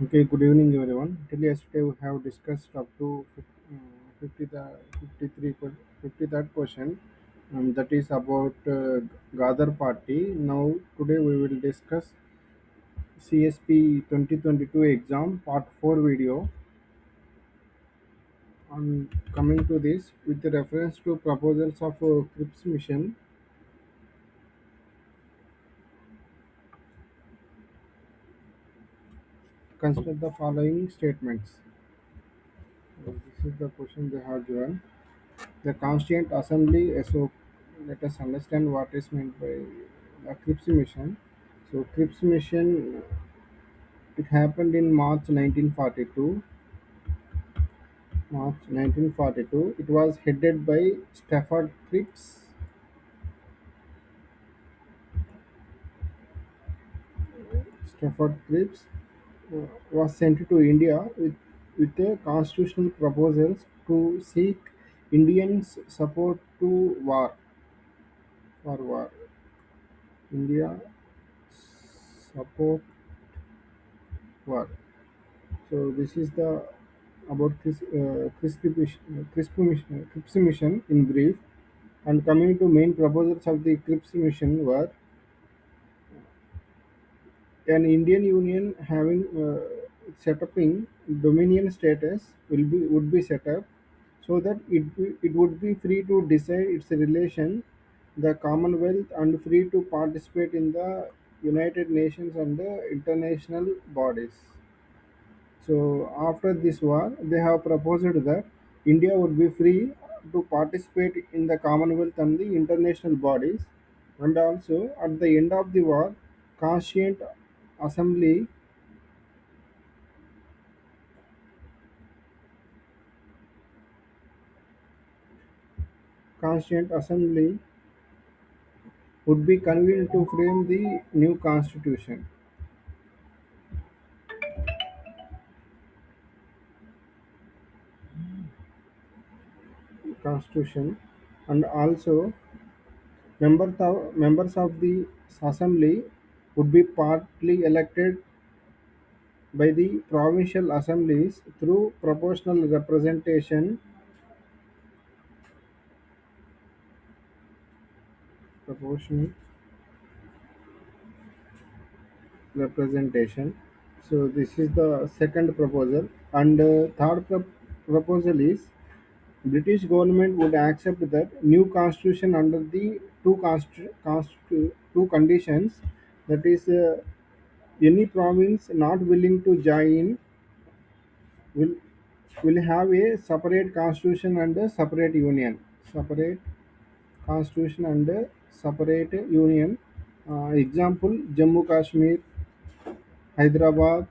Okay, good evening everyone. Till yesterday we have discussed up to 50 the 53 53rd question, that is about Ghadar party. Now today we will discuss CSP 2022 exam part 4 video on coming to this with the reference to proposals of CRIPS mission. Consider the following statements. This is the question they have given. The Constituent Assembly, so let us understand what is meant by the CRIPS mission. So CRIPS mission, it happened in March 1942. March 1942. It was headed by Stafford Cripps. Stafford Cripps was sent to India with a constitutional proposals to seek Indians' support to war for war. India support war. So this is the about this CRISP mission in brief. And coming to main proposals of the CRIPS mission were an Indian Union having setting dominion status would be set up so that it would be free to decide its relation the Commonwealth and free to participate in the United Nations and the international bodies. So after this war, they have proposed that India would be free to participate in the Commonwealth and the international bodies, and also at the end of the war, Constituent Assembly, Constituent Assembly would be convened to frame the new constitution, and also members of the assembly would be partly elected by the provincial assemblies through proportional representation. So this is the second proposal, and third proposal is British government would accept that new constitution under the two conditions, that is any province not willing to join will will have a separate constitution and a separate union. Separate constitution and a separate union. Example: Jammu Kashmir, Hyderabad,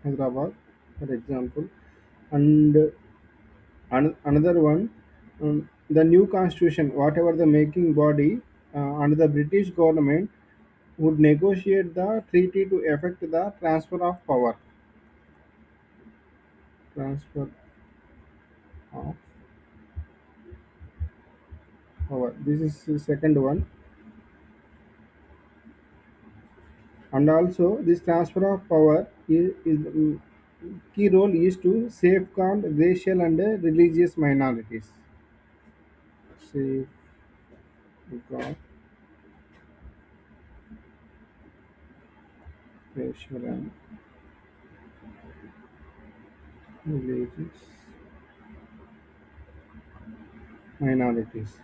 Hyderabad, for example, and another one, the new constitution, whatever the making body and the British government would negotiate the treaty to effect the transfer of power. This is the second one, and also this transfer of power is key role is to safeguard racial and religious minorities. Safeguard racial and religious minorities.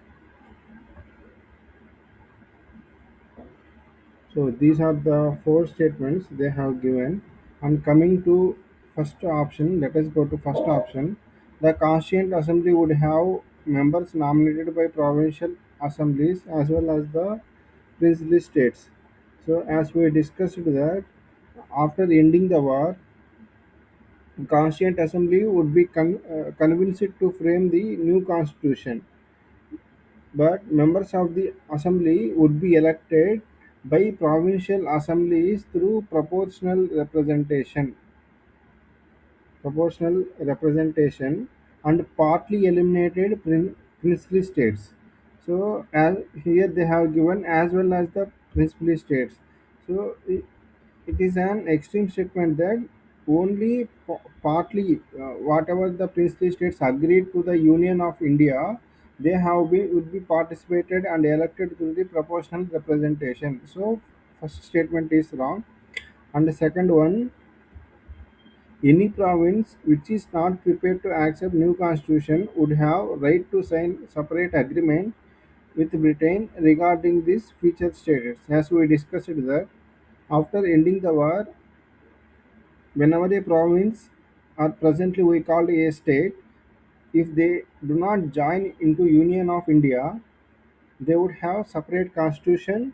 So these are the four statements they have given. And coming to first option, let us go to first option. The Constituent Assembly would have members nominated by provincial assemblies as well as the princely states. So as we discussed that after ending the war, Constituent Assembly would be convinced to frame the new constitution, but members of the assembly would be elected by provincial assemblies through proportional representation and partly eliminated princely states. So as here they have given as well as the princely states. So it is an extreme statement that only partly whatever the princely states agreed to the Union of India, they have been would be participated and elected to the proportional representation. So first statement is wrong, and the second one, any province which is not prepared to accept new constitution would have right to sign separate agreement with Britain regarding this future status. As we discussed that after ending the war, whenever a province or presently we call a state, if they do not join into Union of India, they would have separate constitution.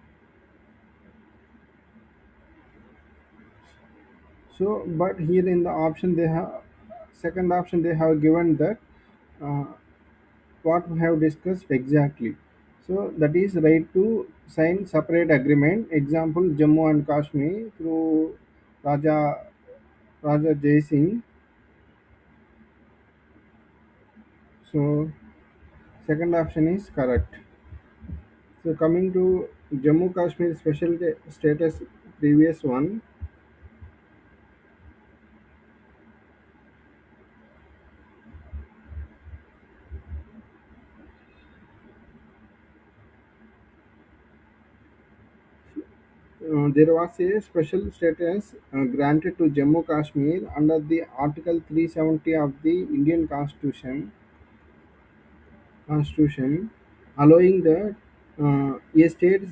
So, but here in the option they have second option they have given that uh, what we have discussed exactly. So that is right to sign separate agreement. Example Jammu and Kashmir through Raja Jai Singh. So second option is correct. So coming to Jammu Kashmir special status, previous one, there was a special status granted to Jammu Kashmir under the Article 370 of the Indian Constitution, allowing the a state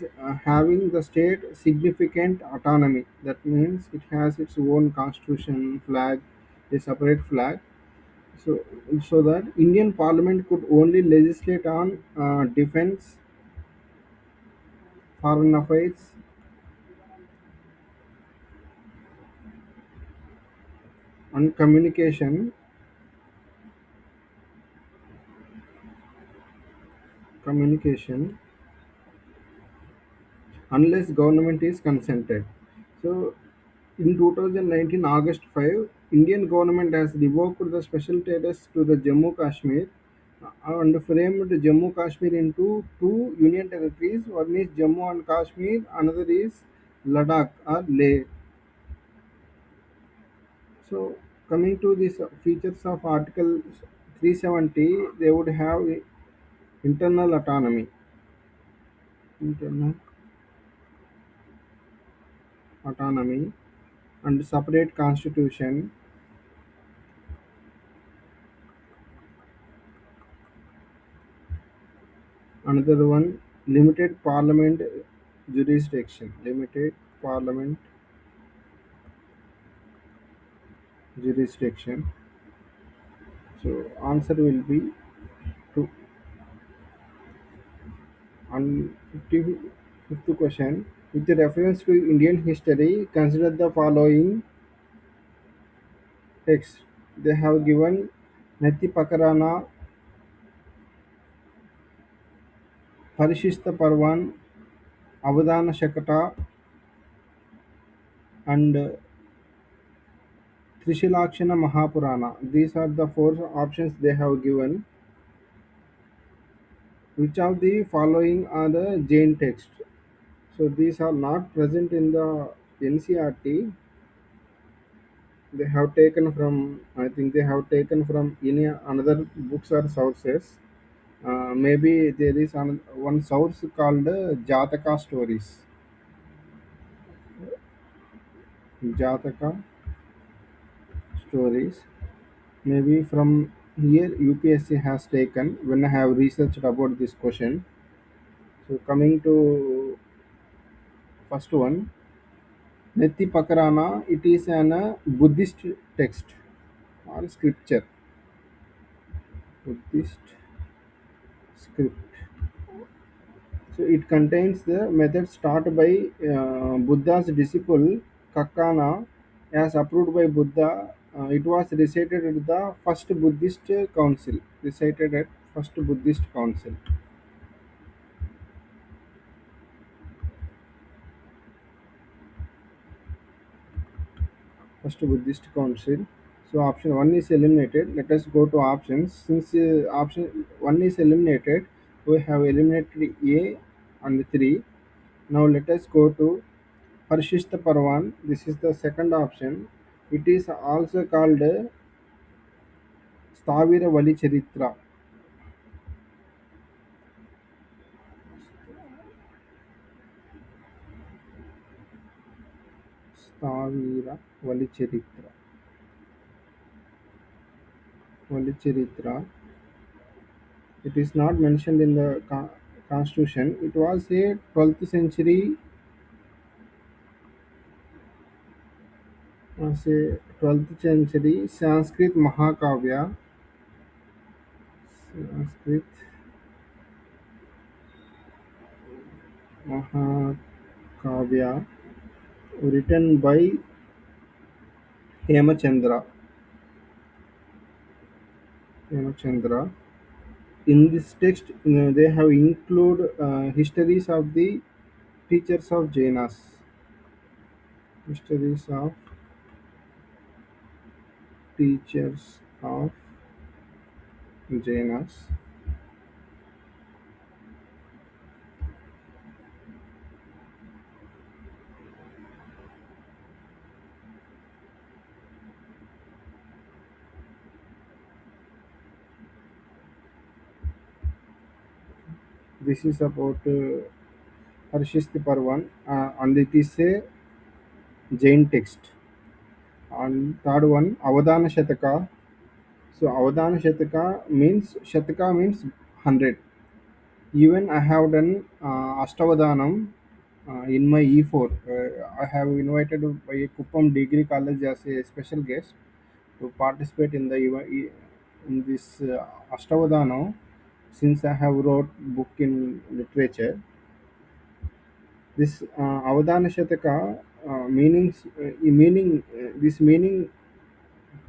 having the state significant autonomy. That means it has its own constitution, flag, a separate flag. So, so that Indian Parliament could only legislate on defense, foreign affairs, and communication, unless government is consented. So, in 2019 August 5, Indian government has revoked the special status to the Jammu Kashmir and framed Jammu Kashmir into two union territories. One is Jammu and Kashmir, another is Ladakh or Leh. So, coming to these features of Article 370, they would have internal internal autonomy, and separate constitution. Another one, limited parliament jurisdiction. Limited parliament jurisdiction. So answer will be two. And 55th question. With reference to Indian history, consider the following text. They have given Nati Pakarana, Parishista Parvan, Avadana Shakata, and Trishilakshana Mahapurana. These are the four options they have given. Which of the following are the Jain text? So these are not present in the NCRT. They have taken from, I think they have taken from any another books or sources. Maybe there is one source called Jataka stories. Jataka stories. Maybe from here UPSC has taken when I have researched about this question. So coming to first one, Netti Pakarana, it is an Buddhist text or scripture. Buddhist script. So it contains the methods taught by Buddha's disciple Kakana as approved by Buddha. It was recited at the first Buddhist council. Recited at first Buddhist council. First Buddhist council. So option one is eliminated. Let us go to options. Since option one is eliminated, we have eliminated A and 3. Now let us go to Harshista Parvan. This is the second option. It is also called Stavira Vali Charitra. Stavira Vali Charitra. Vali Charitra. It is not mentioned in the constitution. It was a 12th century, say 12th century Sanskrit Mahakavya. Sanskrit Mahakavya written by Hemachandra. Hemachandra. In this text, they have include histories of the teachers of Jainas. Histories of teachers of Jainas. This is about Harshist Parvan, and it is a Jain text. And third one, Avadana Shataka. So Avadana Shataka means 100. Even I have done Ashtavadanam in my E4. I have invited by Kuppam Degree College as a special guest to participate in the in this Ashtavadanam. Since I have wrote book in literature, this Avadana Shataka this meaning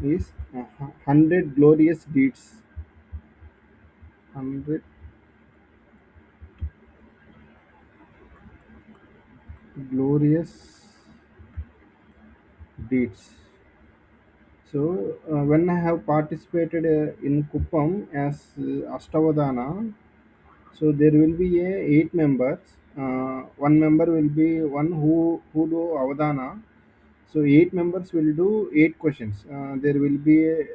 is 100 glorious deeds. 100 glorious deeds. So when I have participated in Kuppam as Ashtavadana, so there will be a 8 members. One member will be one who do Avadana. So 8 members will do 8 questions. There will be a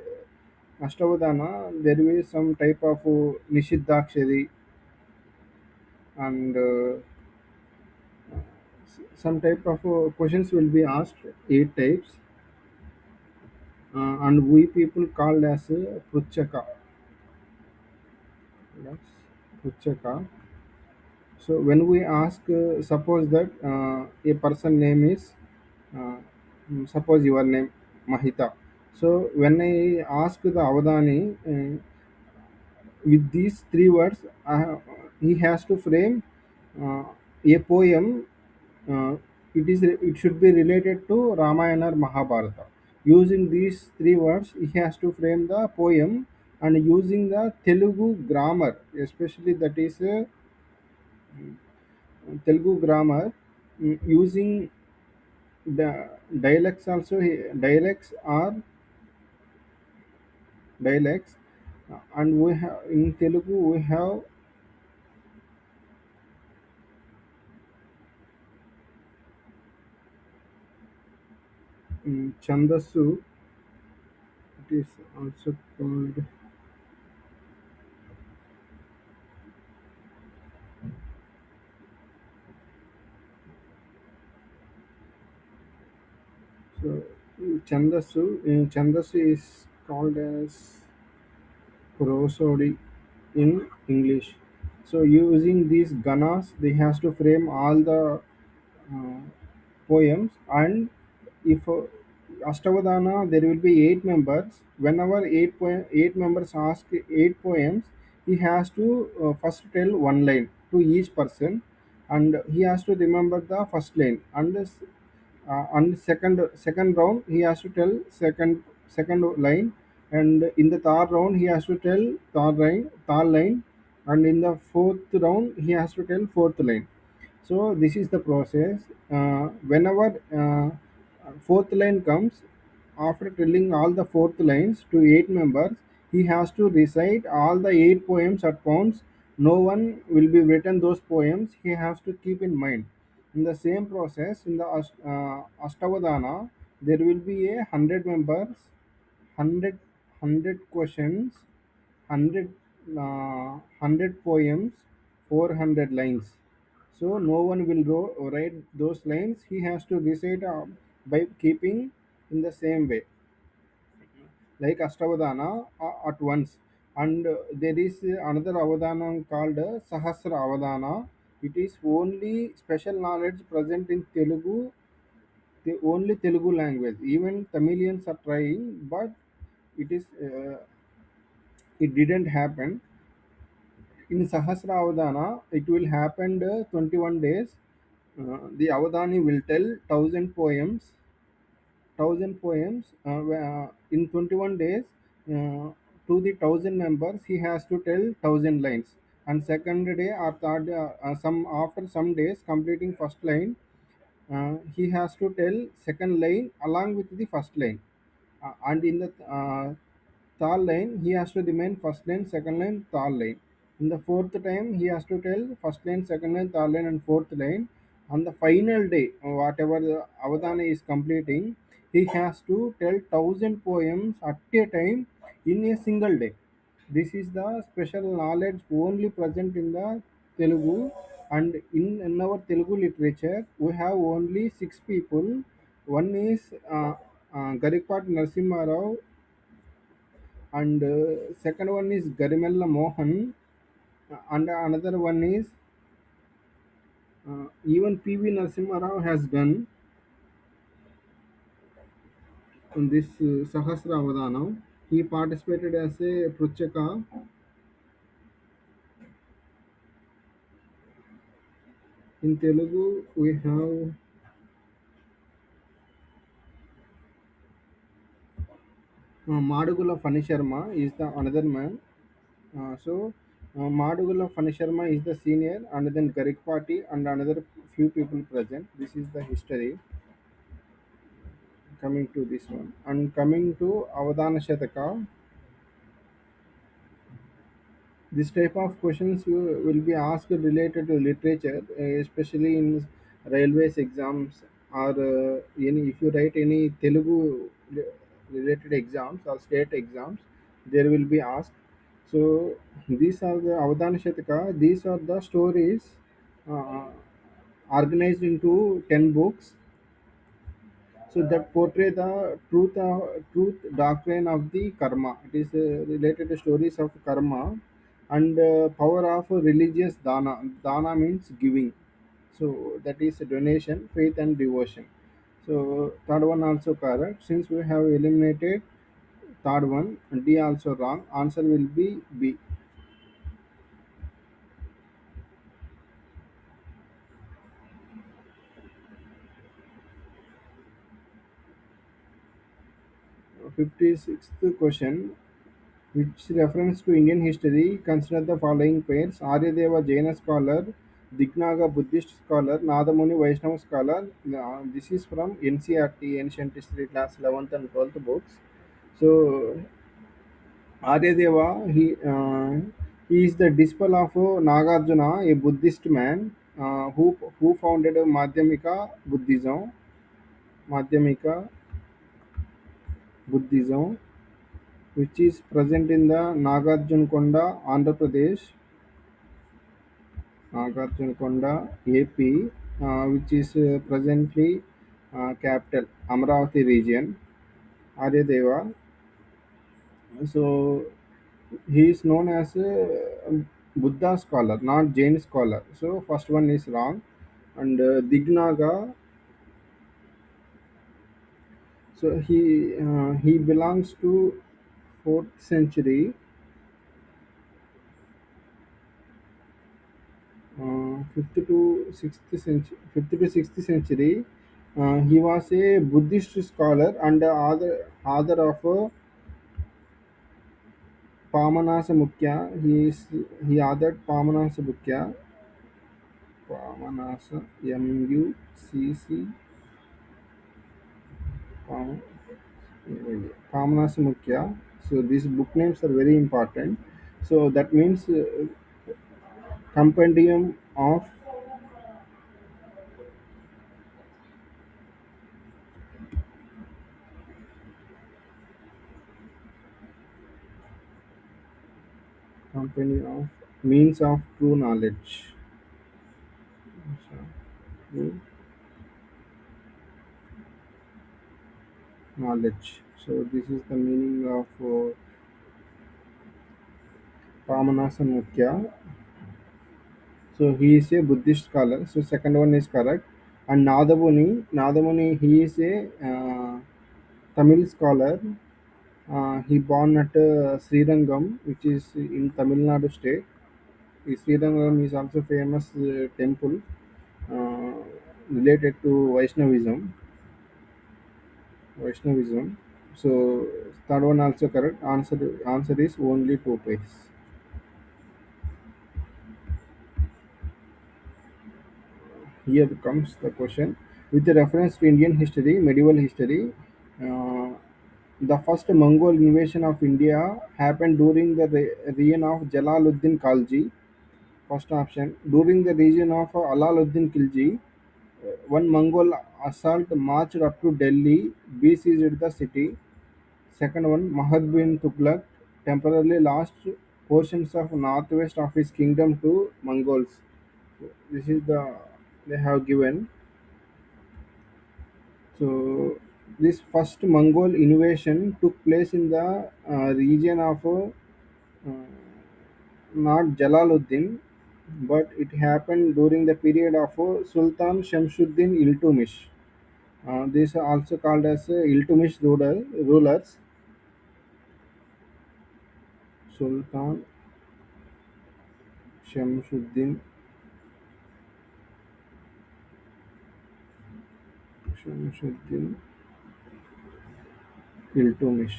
Ashtavadana. There will be some type of Nishiddhakshari and some type of questions will be asked. 8 types, and we people called as Pruchaka. Yes, Pruchaka. So when we ask, suppose that a person name is, uh, suppose your name Mahita. So when I ask the Avadani with these 3 words, he has to frame uh, a poem. uh, it should be related to Ramayana or Mahabharata. Using these 3 words, he has to frame the poem, and using the Telugu grammar, especially that is Telugu grammar, using the dialects also, dialects or dialects, and we have in Telugu we have Chandasu. It is also called, so Chandasu is called as prosody in English. So using these ganas, they has to frame all the uh, poems. And if Ashtavadana, there will be 8 members. Whenever 8 members ask 8 poems, he has to first tell one line to each person, and he has to remember the first line. And second round he has to tell second line, and in the third round he has to tell third line, and in the fourth round he has to tell fourth line. So this is the process. Whenever fourth line comes, after telling all the fourth lines to 8 members, he has to recite all the 8 poems at once. No one will be written those poems. He has to keep in mind. In the same process, in the Astavadana, there will be a 100 members, 100 questions, 100 poems, 400 lines. So no one will write those lines. He has to recite by keeping in the same way, like Astavadana at once. And there is another Avadana called Sahasra Avadana. It is only special knowledge present in Telugu, the only Telugu language. Even Tamilians are trying, but it didn't happen. In Sahasra Avadana, it will happen 21 days. The Avadani will tell 1,000 poems in 21 days. To the 1,000 members, he has to tell 1,000 lines. And second day or third, some after some days completing first line, he has to tell second line along with the first line. And in the third line, he has to remain first line, second line, third line. In the fourth time, he has to tell first line, second line, third line, and fourth line. On the final day, whatever the Avadana is completing, he has to tell 1,000 poems at a time in a single day. This is the special knowledge only present in the Telugu, and in our Telugu literature, we have only six people. One is Garikpat Narasimha Rao, and second one is Garimella Mohan, and another one is even P.V. Narasimha Rao has done in this Sahasra Avadana. He participated as a Pruchaka. In Telugu, we have Madugula Fani Sharma is the another man. Madugula Fani Sharma is the senior, and then Garik Party and another few people present. This is the history coming to this one. And coming to Avadana Shataka, this type of questions will be asked related to literature, especially in railways exams, or any if you write any Telugu related exams or state exams, there will be asked. So these are the Avadana Shataka. These are the stories uh, organized into 10 books, so that portray the truth doctrine of the karma. It is related to stories of karma and power of religious dana. Dana means giving. So that is donation, faith, and devotion. So third one also correct. Since we have eliminated third one, D also wrong. Answer will be B. 56th question. Which reference to Indian history, consider the following pairs: Aryadeva Jaina scholar, Dignaga Buddhist scholar, Nadamuni Vaishnava scholar. This is from NCRT, Ancient History class 11th and 12th books. So Aryadeva, he is the disciple of Nagarjuna, a Buddhist man who founded Madhyamika Buddhism, which is present in the Nagarjunkonda, Andhra Pradesh, Nagarjunkonda, AP, which is presently capital Amravati region. Aryadeva. So he is known as a Buddha scholar, not Jain scholar. So first one is wrong. And Dignaga. So he belongs to fourth century, fifth to sixth century. He was a Buddhist scholar and author of Pamanasa Mukhya. He authored Pamanasa Mukhya, Pamanasa MUCC, Pam- Pamanasa Mukhya. So these book names are very important. So that means compendium of company of means of true knowledge. So, true knowledge. So this is the meaning of Pamanasa Mukya. So he is a Buddhist scholar. So second one is correct. And Nadamuni, he is a Tamil scholar. He born at Srirangam, which is in Tamil Nadu state. Srirangam is also famous temple uh, related to Vaishnavism. Vaishnavism. So third one also correct. Answer is only two pages. Here comes the question. With reference to Indian history, medieval history, uh, the first Mongol invasion of India happened during the reign of Jalaluddin Khalji. First option. During the reign of Alaluddin Khilji, one Mongol assault marched up to Delhi, besieged the city. Second one, Mahad bin Tughlaq temporarily lost portions of northwest of his kingdom to Mongols. This is the they have given. So this first Mongol invasion took place in the region of not Jalaluddin, but it happened during the period of Sultan Shamsuddin Iltutmish. These are also called as Iltutmish rulers. Sultan Shamsuddin Shamsuddin Iltutmish.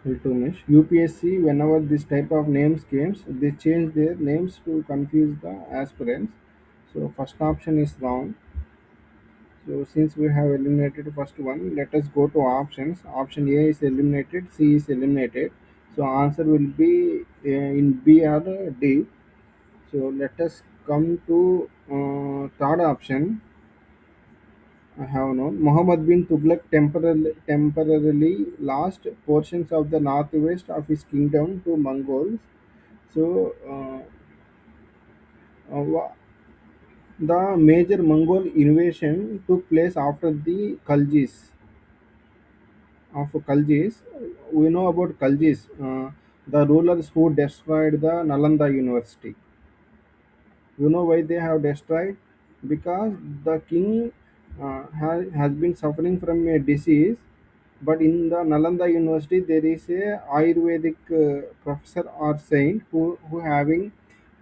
Iltutmish. UPSC, whenever this type of names came, they change their names to confuse the aspirants. So first option is wrong. So since we have eliminated first one, let us go to options. Option A is eliminated, C is eliminated. So answer will be in B or D. So let us come to third option. I have known Muhammad bin Tughlaq temporarily lost portions of the northwest of his kingdom to Mongols. So the major Mongol invasion took place after the Khaljis. We know about Khaljis, the rulers who destroyed the Nalanda University. You know why they have destroyed? Because the king has been suffering from a disease. But in the Nalanda University, there is a Ayurvedic professor or saint who having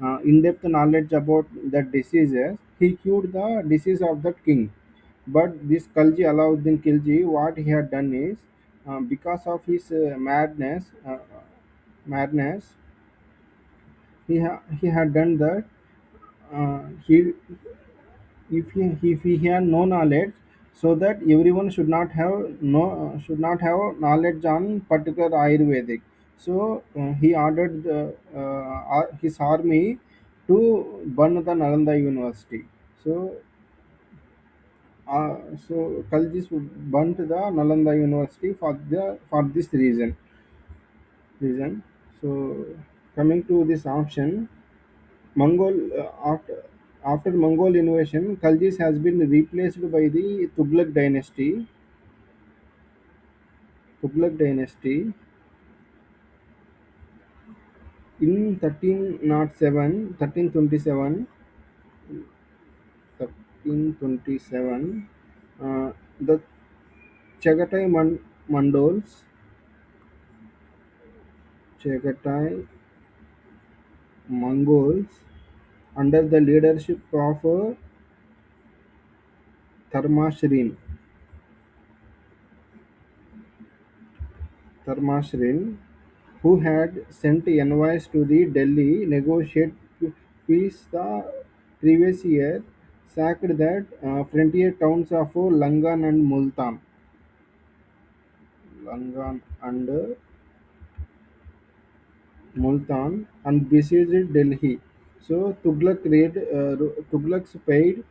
in-depth knowledge about the diseases. He cured the disease of that king. But this Kalji Alauddin Khilji, what he had done is, because of his madness, he had done that. He if he had no knowledge, so that everyone should not have knowledge on particular Ayurvedic. So he ordered his army to burn the Nalanda University. So Khaljis burnt the Nalanda University for this reason. So coming to this option, Mongol after Mongol invasion, Khaljis has been replaced by the Tughlaq dynasty in 1327. The Chagatai Mongols, Chagatai Mongols, under the leadership of Tharmashrin, Tharmashrin, who had sent envoys to the Delhi negotiate peace the previous year, sacked the frontier towns of Langan and Multan, and besieged Delhi. So Tughlaq's paid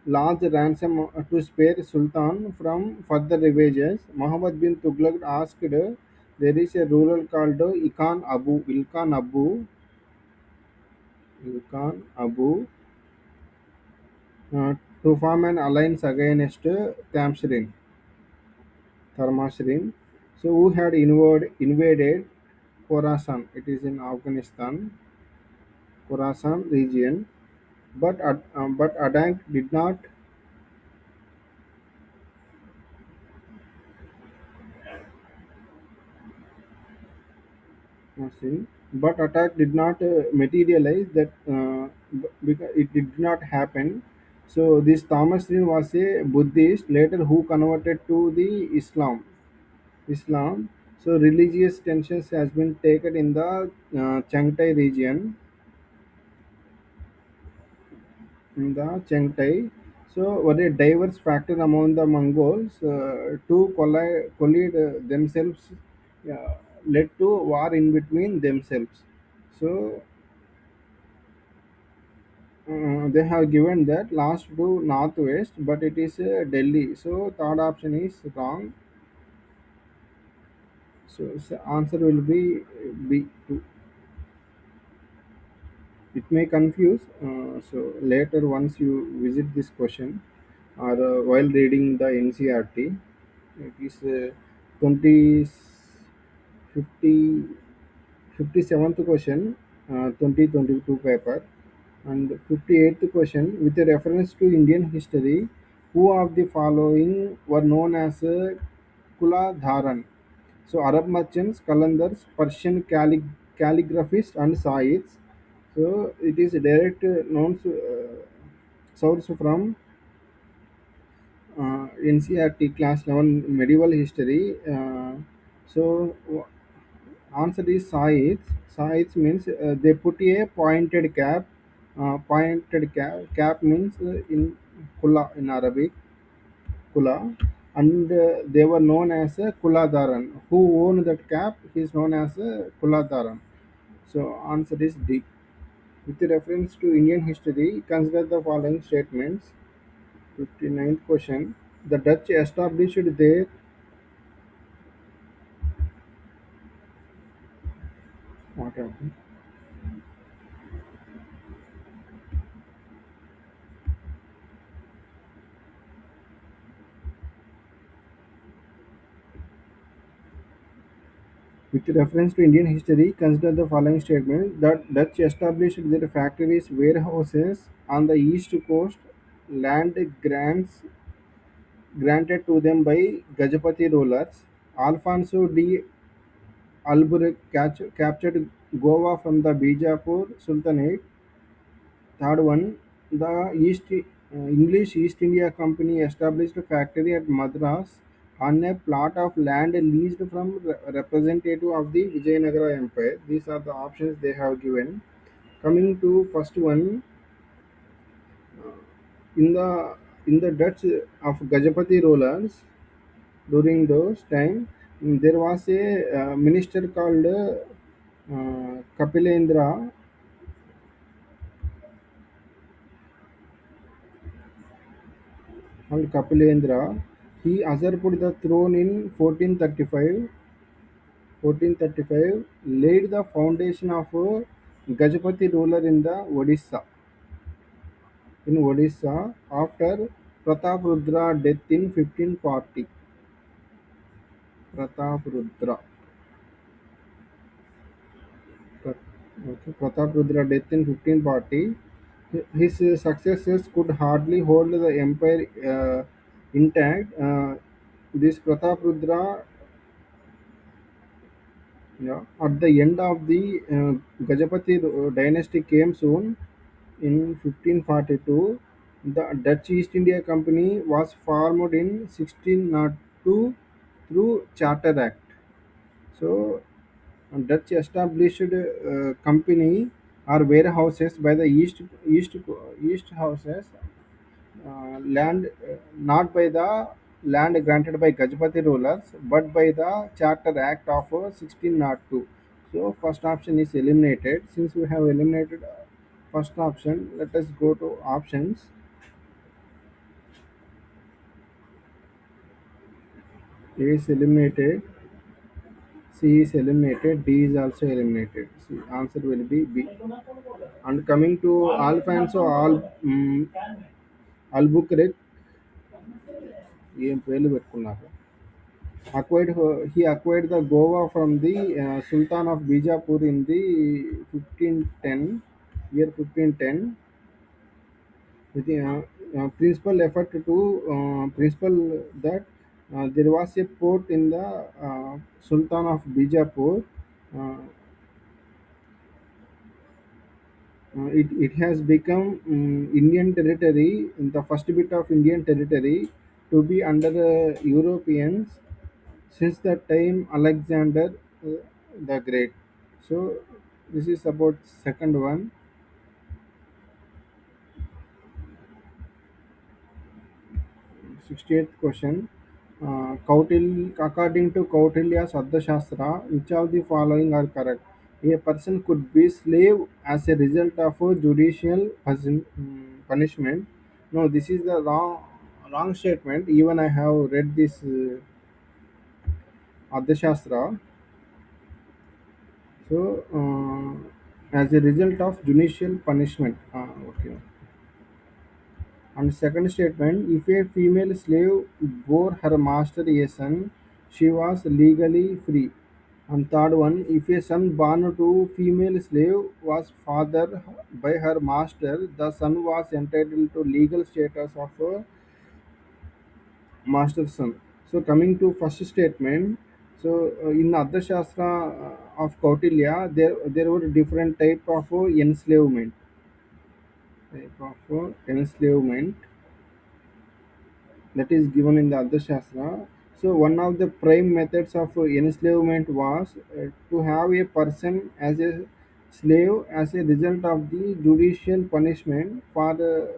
large ransom to spare Sultan from further ravages. Muhammad bin Tughlaq asked, there is a ruler called Ilkhan Abu, to form an alliance against Tharmasrin. So, who had invaded Khorasan? It is in Afghanistan, Khorasan region. But Adank did not sin, but attack did not materialize. Because it did not happen. So this Thomas Rin was a Buddhist later who converted to the Islam. So religious tensions has been taken in the Changtai region, in the Changtai. So were a diverse factor among the Mongols to collide themselves, led to war in between themselves. So they have given that last to northwest, but it is Delhi. So third option is wrong. So answer will be B2. It may confuse. So later, once you visit this question or while reading the NCRT, it is 20 50 57th question, 2022 paper, and 58th question, with a reference to Indian history, who of the following were known as Kula Dharan? So Arab merchants, Qalandars, Persian calligraphists, and Saids. So it is a direct known source from NCRT class 11 medieval history. So answer is Saids. Saids means they put a pointed cap. Cap means in Kula in Arabic, Kula, and they were known as Kuladaran. Who owned that cap? He is known as Kuladaran. So answer is D. With reference to Indian history, consider the following statements. 59th question. The Dutch established their what happened? With reference to Indian history, consider the following statement. The Dutch established their factories, warehouses on the east coast, land grants granted to them by Gajapati rulers. Alfonso de Albuquerque captured Goa from the Bijapur Sultanate. Third one, the English East India Company established a factory at Madras on a plot of land leased from representative of the Vijayanagara Empire. These are the options they have given. Coming to first one, in the Dutch of Gajapati rulers during those time, there was a minister called Kapilendra, He usurped the throne in 1435, laid the foundation of Gajapati ruler in Odisha after Pratap death in 1540. Pratap Rudra, death in 1540. His successors could hardly hold the empire intact. This Pratap yeah, at the end of the Gajapati dynasty came soon in 1542. The Dutch East India Company was formed in 1602 through Charter Act. So, Dutch established company or warehouses by the east houses land not by the land granted by Gajapati rulers but by the Charter Act of 1602. So first option is eliminated. Since we have eliminated first option, let us go to options. A is eliminated, C is eliminated, D is also eliminated. C answer will be B. And coming to Alfonso Albuquerque, ఏం పేర్లు పెట్టుకున్నారు. He acquired the Goa from the Sultan of Bijapur in the 1510 year 1510 with the principal effort to principal that there was a port in the Sultan of Bijapur. Uh, it has become Indian territory, the first bit of Indian territory to be under Europeans since the time Alexander uh, the Great. So this is about second one. 68th question. According to Kautilya's Shastra, which of the following are correct? A person could be slave as a result of a judicial punishment. No, this is the wrong statement. Even I have read this Shastra. So, as a result of judicial punishment. Okay. And second statement, if a female slave bore her master a son, she was legally free. And third one, if a son born to female slave was fathered by her master, the son was entitled to legal status of a master's son. So coming to first statement, so in Adha Shastra of Kautilya, there were different type of enslavement. Enslavement that is given in the Ardhashastra. So one of the prime methods of enslavement was to have a person as a slave as a result of the judicial punishment for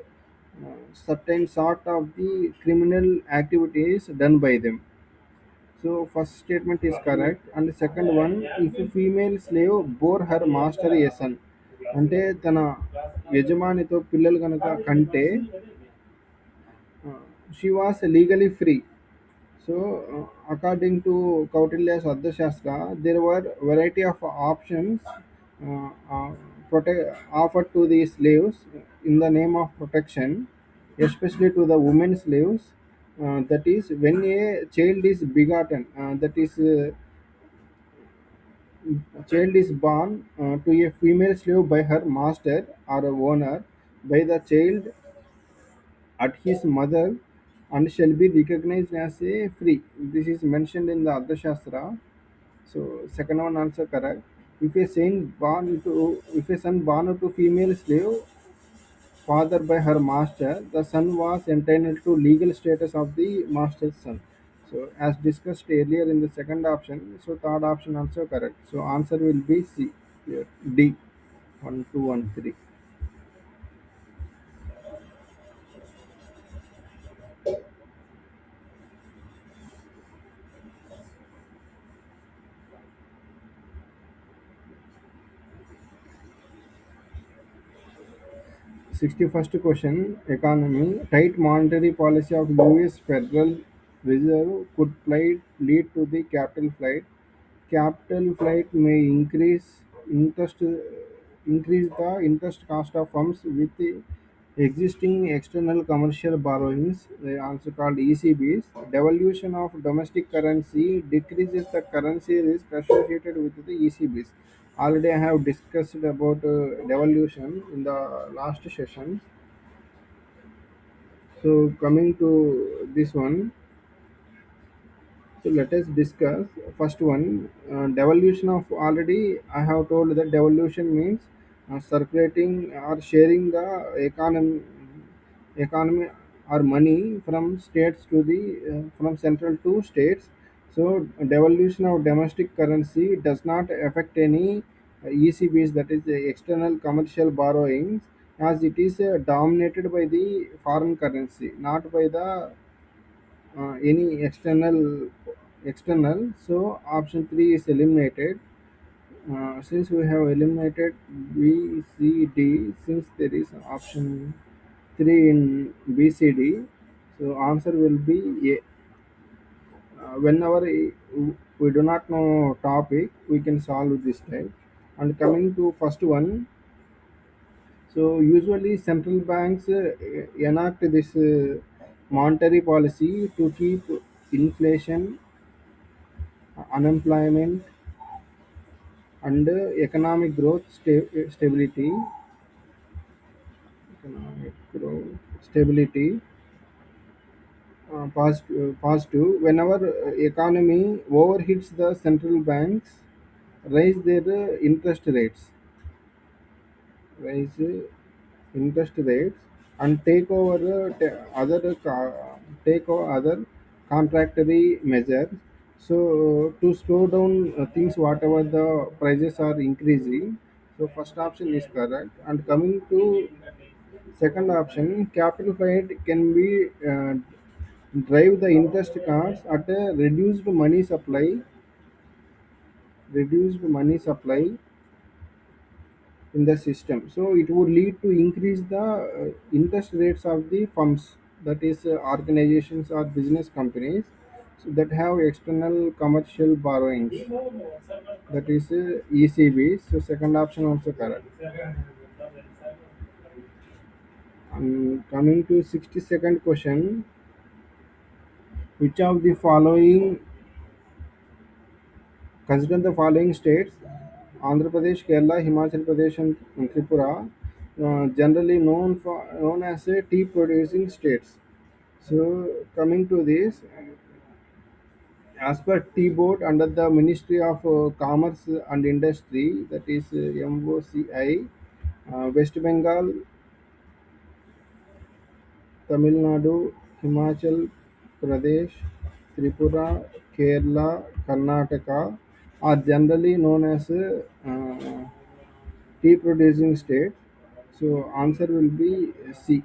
certain sort of the criminal activities done by them. So first statement is correct, and the second one, if a female slave bore her master a son, అంటే తన యజమానితో పిల్లలు కనుక కంటే she was legally free. So, according to Kautilya's Ardhashastra, there were variety of options offered to the slaves in the name of protection, especially to the women slaves. That is, when a child is begotten, that is, a child is born to a female slave by her master or owner, by the child at his mother and shall be recognized as a free. This is mentioned in the Ardhashastra. So second one answer correct. If a son born to female slave fathered by her master, the son was entitled to legal status of the master's son. So as discussed earlier in the second option, so third option also correct. So answer will be C. Here. D. 1213. 61st question, economy. Tight monetary policy of US Federal Reserve could lead to the capital flight. Capital flight may increase the interest cost of firms with the existing external commercial borrowings, they also called ECBs. Devaluation of domestic currency decreases the currency risk associated with the ECBs. Already I have discussed about devaluation in the last session. So coming to this one, so let us discuss first one. Devolution of, already I have told that devolution means circulating or sharing the economy or money from states to the from central to states. So devolution of domestic currency does not affect any ECBs, that is the external commercial borrowings, as it is dominated by the foreign currency, not by the any external. So option 3 is eliminated. Since we have eliminated B, C, D, since there is option 3 in B, C, D, so answer will be A. Whenever we do not know topic, we can solve this type. And coming to first one, so usually central banks enact this monetary policy to keep inflation, unemployment, and economic growth stability. Economic growth stability positive. Whenever economy overheats, the central banks raise their raise interest rates and take over other contractory measures. So to slow down things, whatever the prices are increasing. So first option is correct. And coming to second option, capital flight can be drive the interest costs at a reduced money supply in the system. So it would lead to increase the interest rates of the firms, that is organizations or business companies, so that have external commercial borrowings, that is ECB. So second option also correct. And coming to 62nd question, which of the following consider the following states: Andhra Pradesh, Kerala, Himachal Pradesh, and Tripura, generally known as a tea producing states. So coming to this, as per tea board under the Ministry of Commerce and Industry, that is MOCI, West Bengal, Tamil Nadu, Himachal Pradesh, Tripura, Kerala, Karnataka are generally known as tea producing states. So answer will be C.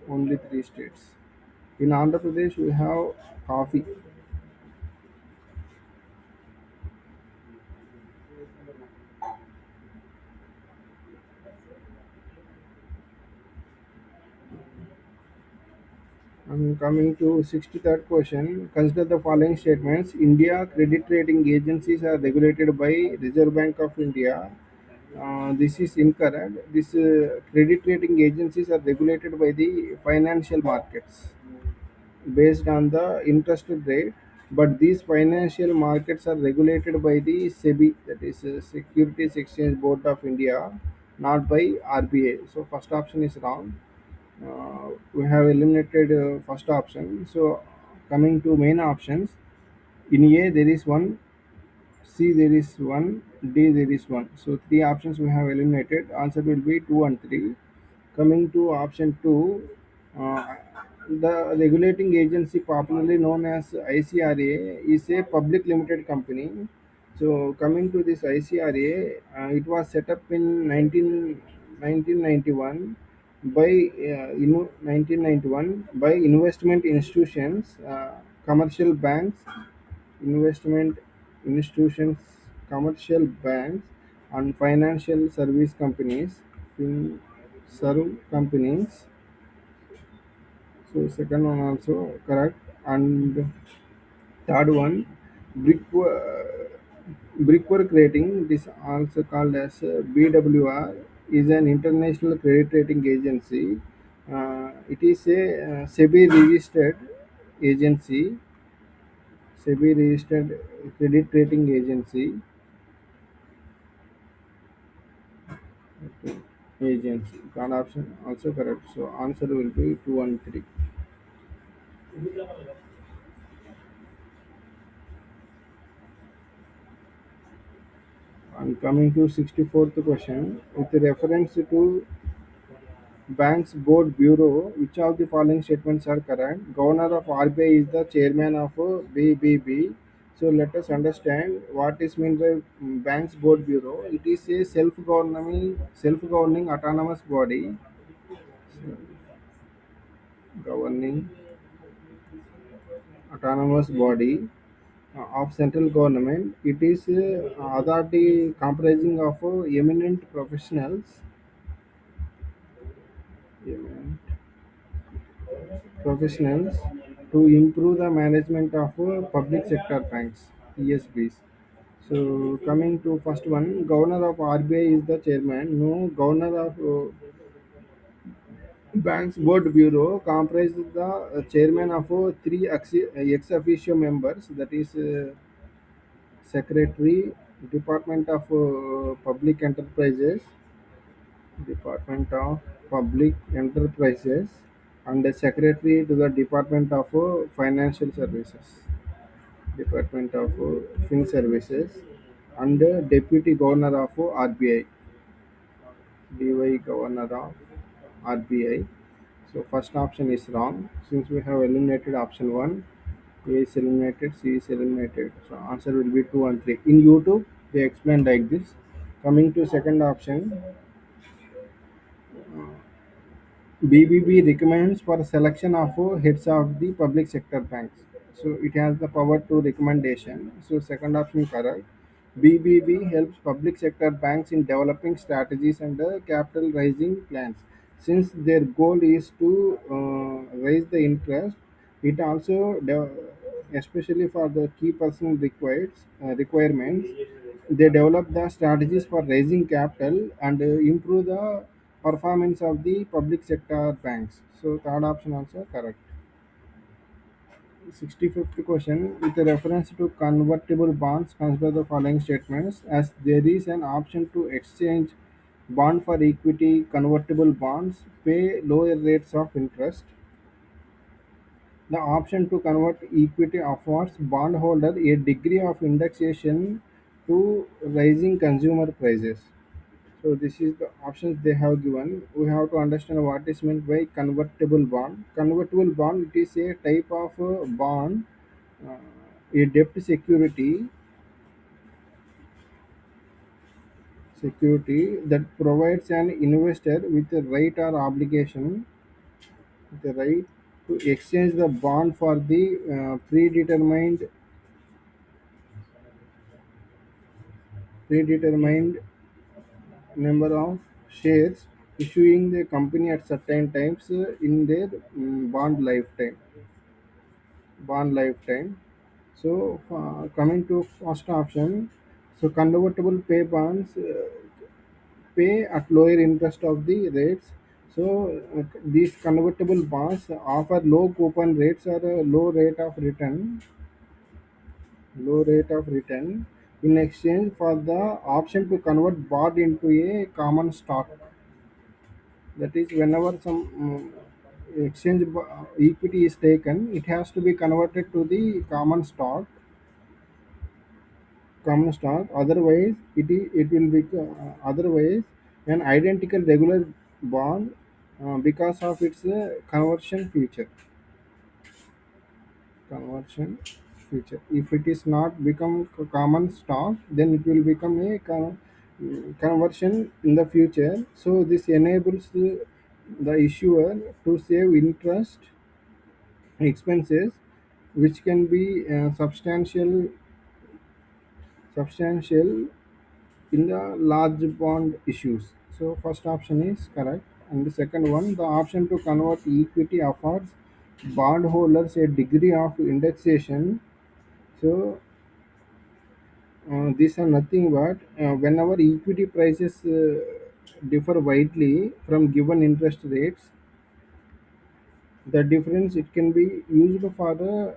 Only three states. In Andhra Pradesh we have coffee. And coming to 63rd question, consider the following statements. India credit rating agencies are regulated by Reserve Bank of India. This is incorrect. These credit rating agencies are regulated by the financial markets based on the interest rate, but these financial markets are regulated by the SEBI, that is Securities Exchange Board of India, not by RBI. So first option is wrong. We have eliminated first option. So coming to main options, in A there is one, C there is one, D there is one. So three options we have eliminated. Answer will be 2 and 3. Coming to option 2, uh, the regulating agency popularly known as ICRA is a public limited company. So coming to this ICRA, it was set up in 1991 by 1991 by investment institutions, commercial banks, investment institutions, commercial banks, and financial service companies, serve companies. So second one also correct. And third one, brickwork rating, this also called as BWR, is an international credit rating agency. It is a SEBI registered agency, SEBI registered credit rating agency. Okay. Agency. Third option also correct. So answer will be 2 and 3. And coming to 64th question, with reference to Bank's Board Bureau, which of the following statements are correct? Governor of RBI is the chairman of BBB. So let us understand what is meant by Bank's Board Bureau. It is a self-governing autonomous body, governing autonomous body of central government. It is authority comprising of eminent professionals to improve the management of public sector banks, PSBs. So coming to first one, governor of RBI is the chairman. No, governor of Banks Board Bureau comprises the chairman of three ex officio members, that is secretary, Department of Public Enterprises, Department of Public Enterprises, and the secretary to the Department of Financial Services, Department of Fin Services, and Deputy Governor of RBI, DY Governor of RBI. So first option is wrong since we have eliminated option 1. A is eliminated, C is eliminated. So answer will be 2 and 3. In YouTube, they explain like this. Coming to second option, BBB recommends for selection of heads of the public sector banks. So it has the power to recommendation. So second option correct. BBB helps public sector banks in developing strategies and capital raising plans. Since their goal is to raise the interest, it also, especially for the key personal requirements, they develop the strategies for raising capital and improve the performance of the public sector banks. So third option also correct. 65th question, with reference to convertible bonds, consider the following statements. As there is an option to exchange bond for equity, convertible bonds pay lower rates of interest. The option to convert equity affords bondholder a degree of indexation to rising consumer prices. So this is the options they have given. We have to understand what is meant by convertible bond. Convertible bond, it is a type of bond, uh, a debt security that provides an investor with the right or obligation, the right to exchange the bond for the predetermined number of shares, issuing the company at certain times in their bond lifetime. So coming to first option, so convertible pay bonds pay at lower interest of the rates. So these convertible bonds offer low coupon rates or a low rate of return in exchange for the option to convert bond into a common stock. That is, whenever some equity is taken, it has to be converted to the common stock. Otherwise, it will be otherwise an identical regular bond because of its conversion feature. If it is not become common stock, then it will become a conversion in the future. So this enables the issuer to save interest expenses, which can be substantial in the large bond issues. So first option is correct. And the second one, the option to convert equity affords bondholders a degree of indexation. So these are nothing but whenever equity prices differ widely from given interest rates, the difference it can be used for the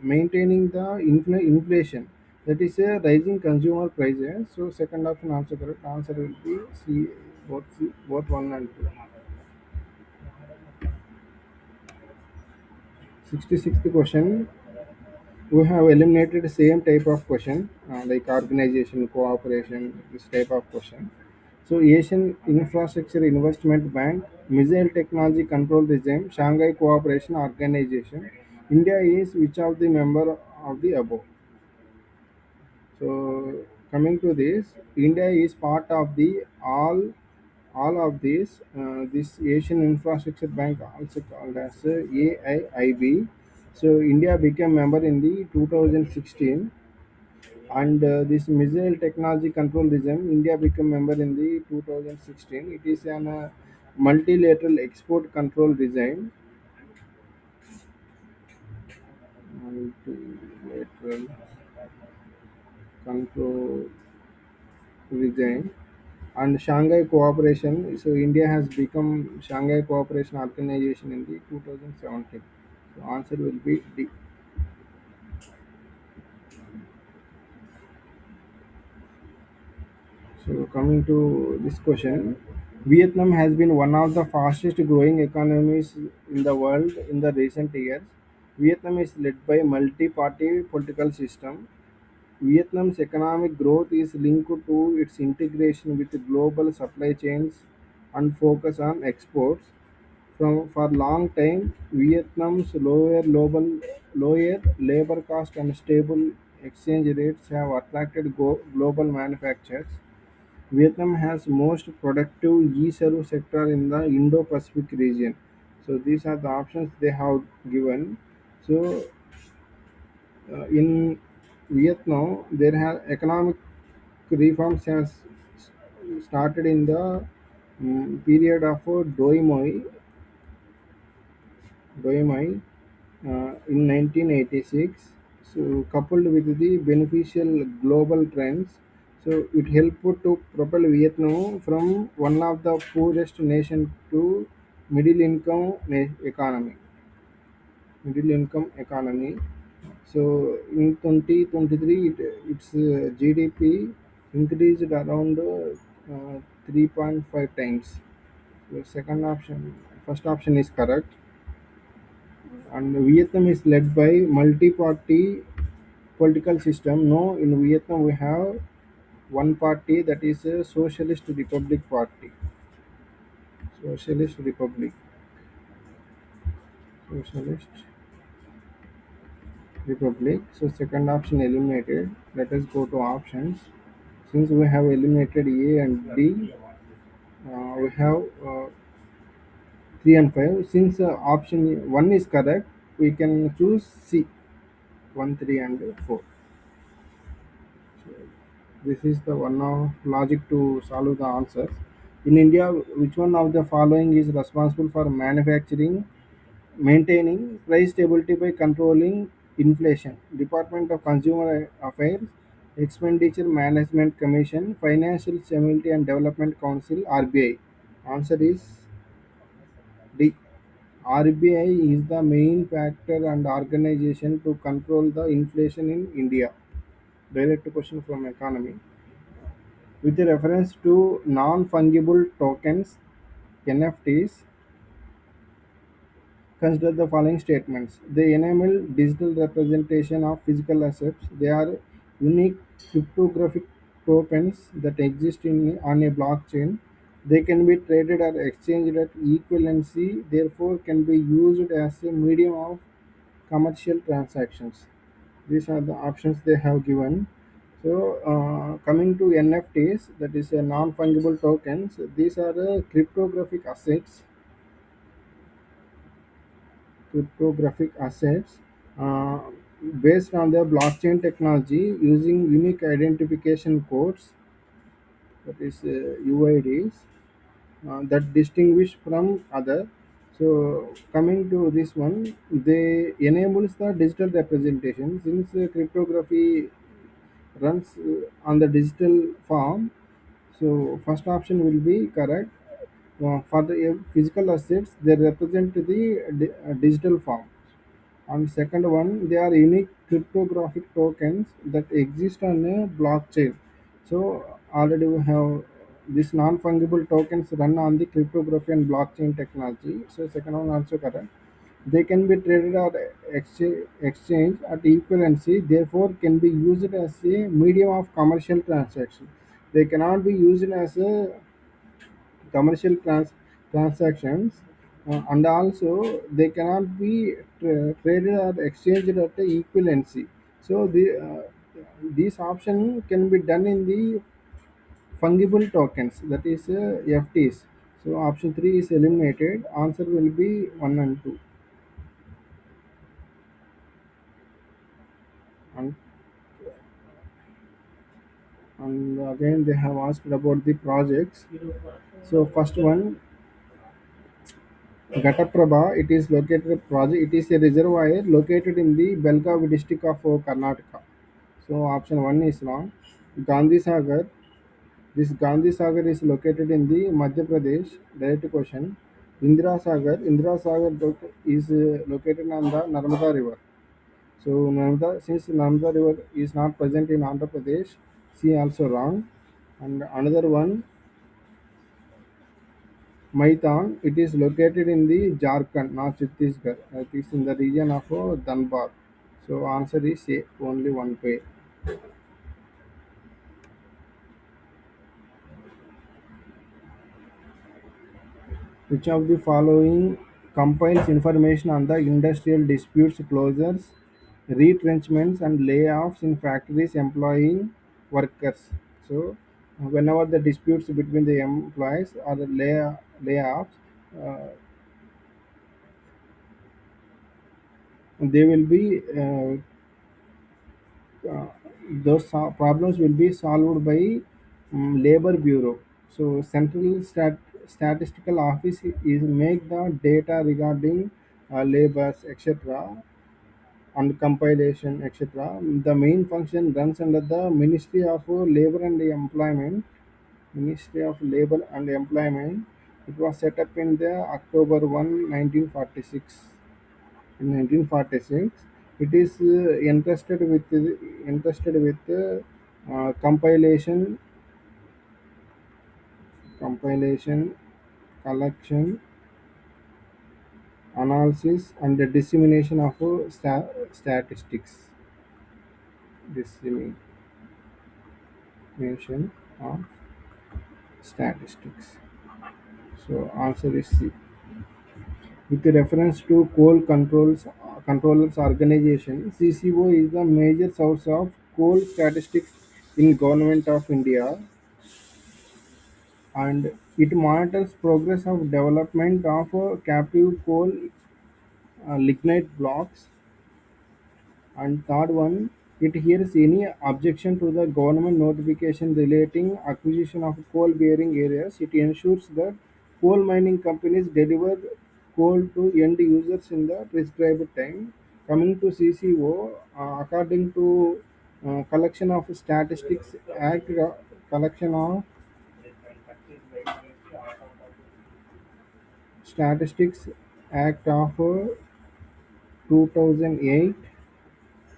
maintaining the inflation. That is a rising consumer prices. So second option also correct. Answer will be both one and two. 66th question. We have eliminated same type of question like organization, cooperation, this type of question. So Asian Infrastructure Investment Bank, Missile Technology Control Regime, Shanghai Cooperation Organization. India is which of the member of the above? So coming to this, India is part of the all of these. This Asian Infrastructure Bank, also called as AIIB. So India became member in the 2016, and this Missile Technology Control Regime, India became member in the 2016. It is an multilateral export control regime. multilateral control regime and Shanghai Cooperation. So India has become Shanghai Cooperation Organization in the 2017. So answer will be D. So coming to this question, Vietnam has been one of the fastest growing economies in the world in the recent years. Vietnam is led by multi-party political system. Vietnam's economic growth is linked to its integration with global supply chains and focus on exports. For long time, Vietnam's lower labor cost and stable exchange rates have attracted global manufacturers. Vietnam has most productive e-service sector in the Indo-Pacific region. So these are the options they have given. So in Vietnam, there have economic reforms has started in the period of Doi Moi in 1986. So coupled with the beneficial global trends, so it helped to propel Vietnam from one of the poorest nation to middle income economy. Middle income economy. So in 2023, its GDP increased around 3.5 times. The second option, first option is correct. And Vietnam is led by multi-party political system. No, in Vietnam we have one party, that is a Socialist Republic Party. Socialist Republic. Socialist Republic. So second option eliminated. Let us go to options. Since we have eliminated A and D, we have 3 and 5. Since option 1 is correct, we can choose C, 1, 3 and 4. So this is the one of logic to solve the answers. In India, which one of the following is responsible for manufacturing, maintaining price stability by controlling inflation? Department of Consumer Affairs, Expenditure Management Commission, Financial Stability and Development Council, RBI. Answer is D. RBI is the main factor and organization to control the inflation in India. Direct question from economy. With reference to non-fungible tokens, NFTs, consider the following statements. They enable digital representation of physical assets. They are unique cryptographic tokens that exist on a blockchain. They can be traded or exchanged at equivalency, therefore can be used as a medium of commercial transactions. These are the options they have given. So coming to NFTs, that is a non-fungible tokens. These are cryptographic assets uh, based on the blockchain technology using unique identification codes, that is UIDs, that distinguish from other. So coming to this one, they enables the digital representation. Since cryptography runs on the digital form, so first option will be correct. For the physical assets, they represent the digital form. And second one, they are unique cryptographic tokens that exist on a blockchain. So already we have this non-fungible tokens run on the cryptography and blockchain technology. So second one also correct. They can be traded or exchange at equivalency, therefore can be used as a medium of commercial transaction. They cannot be used as a commercial transactions, and also they cannot be traded or exchanged at the equivalency. So this option can be done in the fungible tokens, that is FTs. So option 3 is eliminated. Answer will be 1 and 2. And, and again they have asked about the projects. So first one, Ghataprabha, it is located project. It is a reservoir located in the Belgavi district of Karnataka. So option one is wrong. Gandhi Sagar. This Gandhi Sagar is located in the Madhya Pradesh. Direct question. Indira Sagar. Indira Sagar is located on the Narmada River. So Narmada, since Narmada River is not present in Andhra Pradesh, C also wrong. And another one, Maithan, it is located in the Jharkhand, not Chhattisgarh. It is in the region of Dhanbad. So answer is A, only one pair. Which of the following compiles information on the industrial disputes, closures, retrenchments, and layoffs in factories employing workers? So, whenever the disputes between the employees or the layoffs, uh, they will be uh, those problems will be solved by labor bureau. So central statistical office is make the data regarding labors etc and compilation etc. The main function runs under the Ministry of Labor and Employment. Ministry of Labor and Employment. It was set up in the October 1, 1946. In 1946, it is entrusted with compilation, collection, analysis, and the dissemination of statistics. Dissemination of statistics. So answer is C. With reference to coal controllers organization, CCO is the major source of coal statistics in Government of India, and it monitors progress of development of captive coal lignite blocks. And third one, it hears any objection to the government notification relating acquisition of coal bearing areas. It ensures that coal mining companies deliver coal to end users in the prescribed time. Coming to CCO, according to Collection of Statistics Act, Collection of Statistics Act of 2008.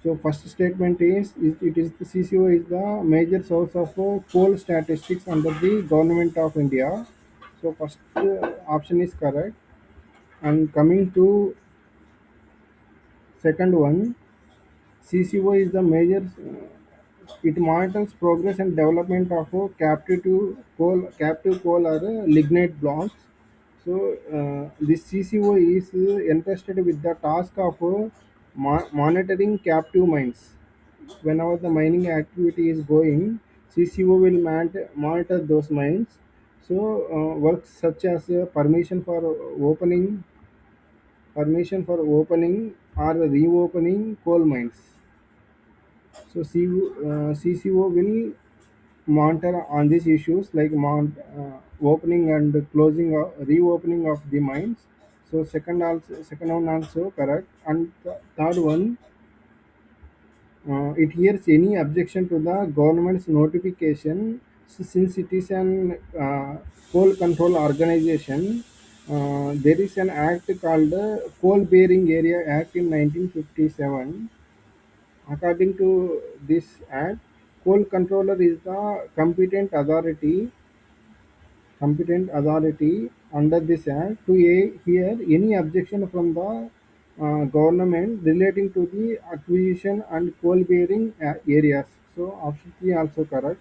So first statement is it is the CCO is the major source of coal statistics under the Government of India. So first option is correct. And coming to second one, CCO is the major. It monitors progress and development of captive coal or lignite blocks. So this CCO is entrusted with the task of monitoring captive mines. Whenever the mining activity is going, CCO will monitor those mines. So works such as permission for opening or reopening coal mines. So CCO will monitor on these issues like opening and closing reopening of the mines. So second one also correct. And third one, it hears any objection to the government's notification. Since it is an coal control organization, there is an act called the Coal Bearing Area Act in 1957. According to this act, coal controller is the competent authority under this act to hear any objection from the government relating to the acquisition and coal bearing areas. So option 3 also correct.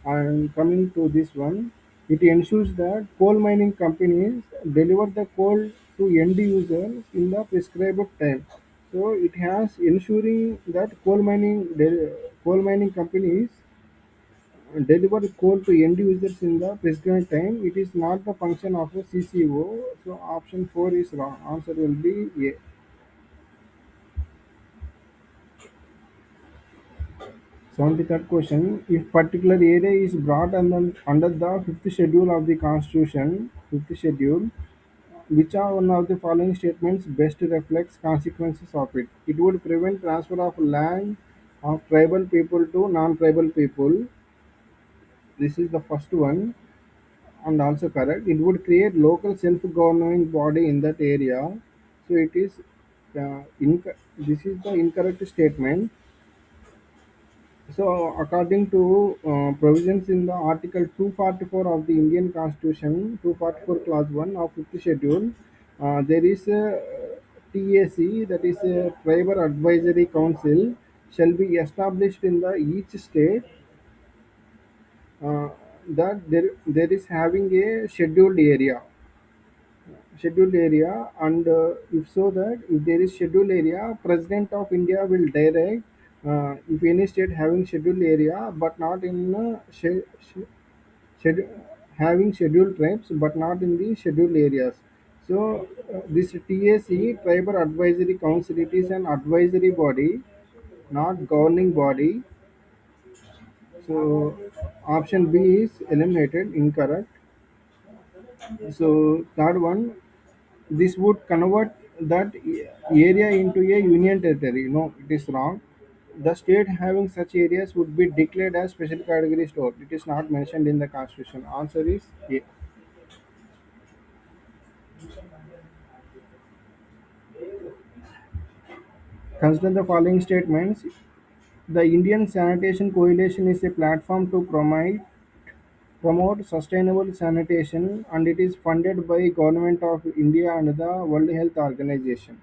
And coming to this one, it ensures that coal mining companies deliver the coal to end users in the prescribed time. So it has ensuring that coal mining companies deliver coal to end users in the prescribed time. It is not the function of a CCO. So option 4 is wrong. Answer will be A. 73rd question. If particular area is brought under the fifth schedule of the Constitution, fifth schedule, Which are one of the following statements best reflects consequences of it? It would prevent transfer of land of tribal people to non-tribal people. This is the first one, and also correct. It would create local self-governing body in that area. So it is this is the incorrect statement. So, according to provisions in the Article 244 of the Indian Constitution, 244 Clause 1 of 5th Schedule, there is a TAC, that is a Tribal Advisory Council, shall be established in the each state, uh, that there is having a scheduled area, and if so that if there is scheduled area, President of India will direct if any state having scheduled area but not in schedule, having scheduled tribes but not in the scheduled areas. So this TAC, Tribal Advisory Council, it is an advisory body, not governing body. So option B is eliminated, incorrect. So third one, this would convert that area into a union territory. No, it is wrong. The state having such areas would be declared as special category state. It is not mentioned in the constitution. Answer is A. Consider the following statements. The Indian Sanitation Coalition is a platform to promote sustainable sanitation, and it is funded by Government of India and the World Health Organization.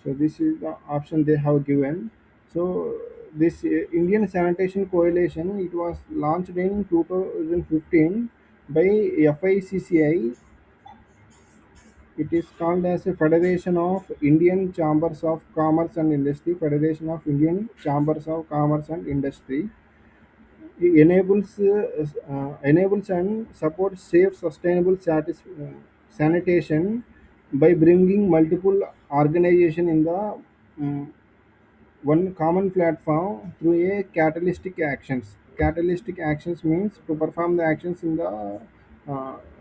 So this is the option they have given. So this Indian Sanitation Coalition, it was launched in 2015 by FICCI. It is called as a Federation of Indian Chambers of Commerce and Industry. Federation of Indian Chambers of Commerce and Industry. It enables and supports safe, sustainable sanitation by bringing multiple organization in the um, one common platform through a catalytic actions. Catalytic actions means to perform the actions in the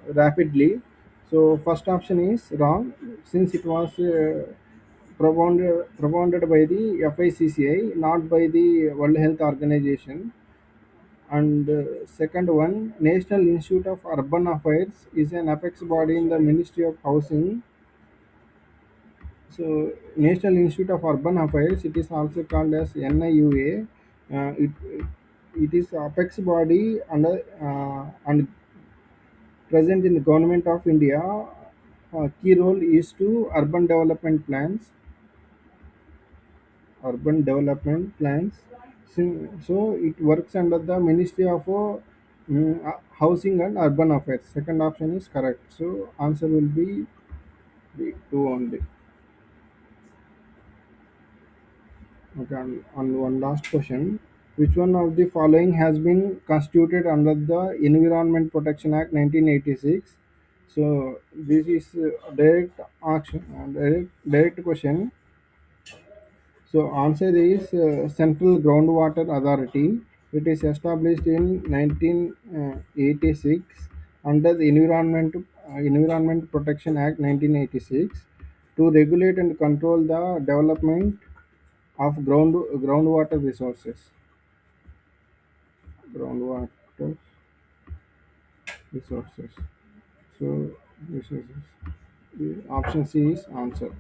rapidly. So first option is wrong, since it was propounded by the FICCI, not by the World Health Organization. And second one, National Institute of Urban Affairs is an apex body in the Ministry of Housing. So, National Institute of Urban Affairs, it is also called as NIUA. It is apex body under and present in the government of India. Key role is to urban development plans. So it works under the Ministry of Housing and Urban Affairs. Second option is correct. So answer will be the two only. Okay, on one last question. Which one of the following has been constituted under the Environment Protection Act 1986? So this is direct action, direct question. So answer is Central Groundwater Authority. It is established in 1986 under the Environment Protection Act 1986 to regulate and control the development of groundwater resources. Groundwater resources. So resources. The option C is answer.